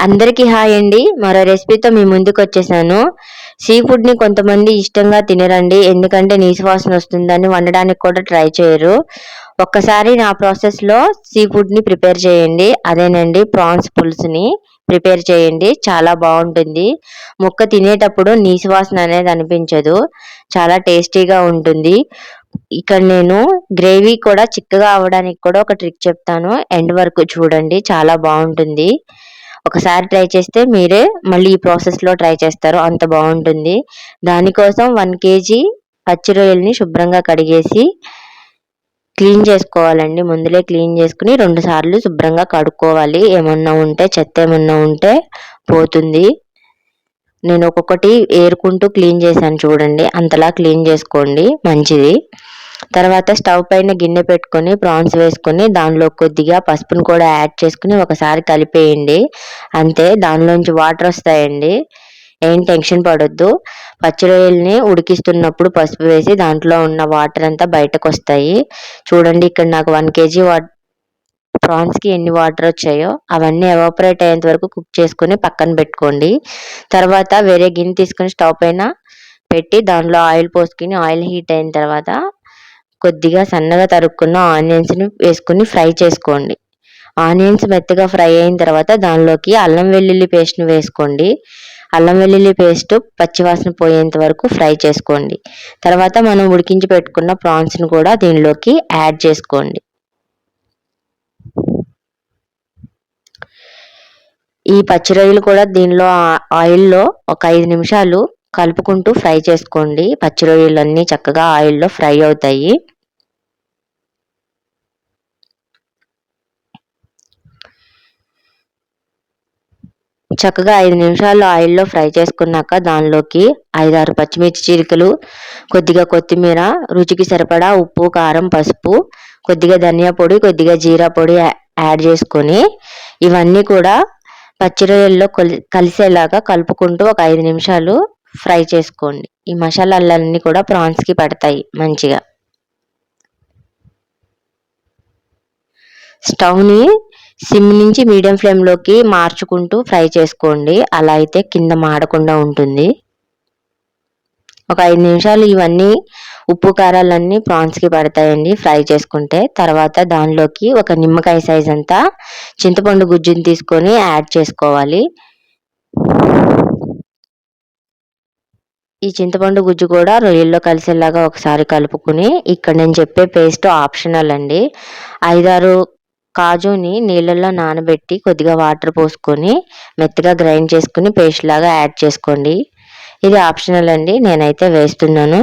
అందరికీ హాయ్ అండి. మరో రెసిపీతో మీ ముందుకు వచ్చేసాను. సీ ఫుడ్ని కొంతమంది ఇష్టంగా తినరండి, ఎందుకంటే నీసు వాసన వస్తుందని వండడానికి కూడా ట్రై చేయరు. ఒక్కసారి నా ప్రాసెస్లో సీ ఫుడ్ని ప్రిపేర్ చేయండి. అదేనండి ప్రాన్స్ పులుసుని ప్రిపేర్ చేయండి, చాలా బాగుంటుంది. ముక్క తినేటప్పుడు నీసు వాసన అనేది అనిపించదు, చాలా టేస్టీగా ఉంటుంది. ఇక్కడ నేను గ్రేవీ కూడా చిక్కగా అవ్వడానికి కూడా ఒక ట్రిక్ చెప్తాను, ఎండ్ వరకు చూడండి, చాలా బాగుంటుంది. ఒకసారి ట్రై చేస్తే మీరే మళ్ళీ ఈ ప్రాసెస్లో ట్రై చేస్తారు, అంత బాగుంటుంది. దానికోసం 1 kg పచ్చి రొయ్యల్ని శుభ్రంగా కడిగేసి క్లీన్ చేసుకోవాలండి. ముందులే క్లీన్ చేసుకుని 2 సార్లు శుభ్రంగా కడుక్కోవాలి. ఏమన్నా ఉంటే చెత్త ఏమన్నా ఉంటే పోతుంది. నేను ఒక్కొక్కటి ఏరుకుంటూ క్లీన్ చేశాను చూడండి, అంతలా క్లీన్ చేసుకోండి, మంచిది. తర్వాత స్టవ్ పైన గిన్నె పెట్టుకొని ప్రాన్స్ వేసుకొని దానిలో కొద్దిగా పసుపును కూడా యాడ్ చేసుకుని ఒకసారి కలిపేయండి. అంతే, దానిలోంచి వాటర్ వస్తాయండి, ఏం టెన్షన్ పడొద్దు. పచ్చి రొయ్యల్ని ఉడికిస్తున్నప్పుడు పసుపు వేసి దాంట్లో ఉన్న వాటర్ అంతా బయటకు వస్తాయి. చూడండి, ఇక్కడ నాకు 1 kg ప్రాన్స్కి ఎన్ని వాటర్ వచ్చాయో అవన్నీ ఎవాపరేట్ అయ్యేంత వరకు కుక్ చేసుకుని పక్కన పెట్టుకోండి. తర్వాత వేరే గిన్నె తీసుకుని స్టవ్ పైన పెట్టి దానిలో ఆయిల్ పోసుకుని ఆయిల్ హీట్ అయిన తర్వాత కొద్దిగా సన్నగా తరుక్కున్న ఆనియన్స్ని వేసుకుని ఫ్రై చేసుకోండి. ఆనియన్స్ మెత్తగా ఫ్రై అయిన తర్వాత దానిలోకి అల్లం వెల్లుల్లి పేస్ట్ని వేసుకోండి. అల్లం వెల్లుల్లి పేస్ట్ పచ్చివాసన పోయేంత వరకు ఫ్రై చేసుకోండి. తర్వాత మనం ఉడికించి పెట్టుకున్న ప్రాన్స్ని కూడా దీనిలోకి యాడ్ చేసుకోండి. ఈ పచ్చి రొయ్యలు కూడా దీనిలో ఆయిల్లో ఒక 5 నిమిషాలు కలుపుకుంటూ ఫ్రై చేసుకోండి. పచ్చి రొయ్యలు అన్నీ చక్కగా ఆయిల్లో ఫ్రై అవుతాయి. చక్కగా 5 నిమిషాలు ఆయిల్లో ఫ్రై చేసుకున్నాక దానిలోకి 5-6 పచ్చిమిర్చి చీలికలు, కొద్దిగా కొత్తిమీర, రుచికి సరిపడా ఉప్పు, కారం, పసుపు, కొద్దిగా ధనియా పొడి, కొద్దిగా జీరా పొడి యాడ్ చేసుకొని ఇవన్నీ కూడా పచ్చి రొయ్యల్లో కలిసేలాగా కలుపుకుంటూ ఒక 5 నిమిషాలు ఫ్రై చేసుకోండి. ఈ మసాలాలన్నీ కూడా ప్రాన్స్కి పడతాయి మంచిగా. స్టవ్ని సిమ్ నుంచి మీడియం ఫ్లేమ్లోకి మార్చుకుంటూ ఫ్రై చేసుకోండి, అలా అయితే కింద మాడకుండా ఉంటుంది. ఒక 5 నిమిషాలు ఇవన్నీ ఉప్పు కారాలన్నీ ప్రాన్స్కి పడతాయండి ఫ్రై చేసుకుంటే. తర్వాత దానిలోకి ఒక నిమ్మకాయ సైజ్ అంతా చింతపండు గుజ్జుని తీసుకొని యాడ్ చేసుకోవాలి. ఈ చింతపండు గుజ్జు కూడా రొయ్యల్లో కలిసేలాగా ఒకసారి కలుపుకుని, ఇక్కడ నేను చెప్పే పేస్ట్ ఆప్షనల్ అండి. 5-6 కాజుని నీళ్ళల్లో నానబెట్టి కొద్దిగా వాటర్ పోసుకొని మెత్తగా గ్రైండ్ చేసుకుని పేస్ట్ లాగా యాడ్ చేసుకోండి. ఇది ఆప్షనల్ అండి, నేనైతే వేస్తున్నాను.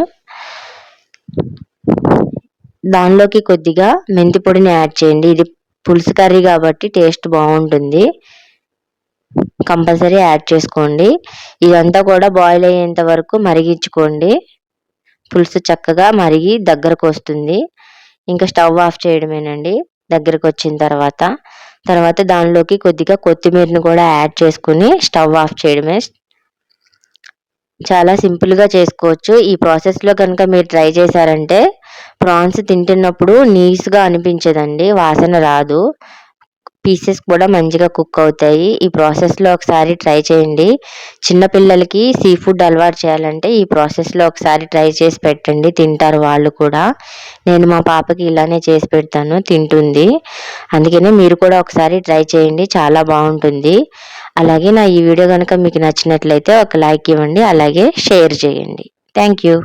దానిలోకి కొద్దిగా మెంతి పొడిని యాడ్ చేయండి. ఇది పులుసు కర్రీ కాబట్టి టేస్ట్ బాగుంటుంది, కంపల్సరీ యాడ్ చేసుకోండి. ఇదంతా కూడా బాయిల్ అయ్యేంత వరకు మరిగించుకోండి. పులుసు చక్కగా మరిగి దగ్గరకు వస్తుంది, ఇంకా స్టవ్ ఆఫ్ చేయడమేనండి దగ్గరకు వచ్చిన తర్వాత దానిలోకి కొద్దిగా కొత్తిమీరని కూడా యాడ్ చేసుకుని స్టవ్ ఆఫ్ చేయడమే. చాలా సింపుల్గా చేసుకోవచ్చు. ఈ ప్రాసెస్లో కనుక మీరు ట్రై చేశారంటే ప్రాన్స్ తింటున్నప్పుడు నీస్గా అనిపించదండి, వాసన రాదు, పీసెస్ కూడా మంచిగా కుక్ అవుతాయి. ఈ ప్రాసెస్లో ఒకసారి ట్రై చేయండి. చిన్నపిల్లలకి సీ ఫుడ్ అలవాటు చేయాలంటే ఈ ప్రాసెస్లో ఒకసారి ట్రై చేసి పెట్టండి, తింటారు వాళ్ళు కూడా. నేను మా పాపకి ఇలానే చేసి పెడతాను, తింటుంది. అందుకనే మీరు కూడా ఒకసారి ట్రై చేయండి, చాలా బాగుంటుంది. అలాగే నా ఈ వీడియో కనుక మీకు నచ్చినట్లయితే ఒక లైక్ ఇవ్వండి, అలాగే షేర్ చేయండి. Thank you.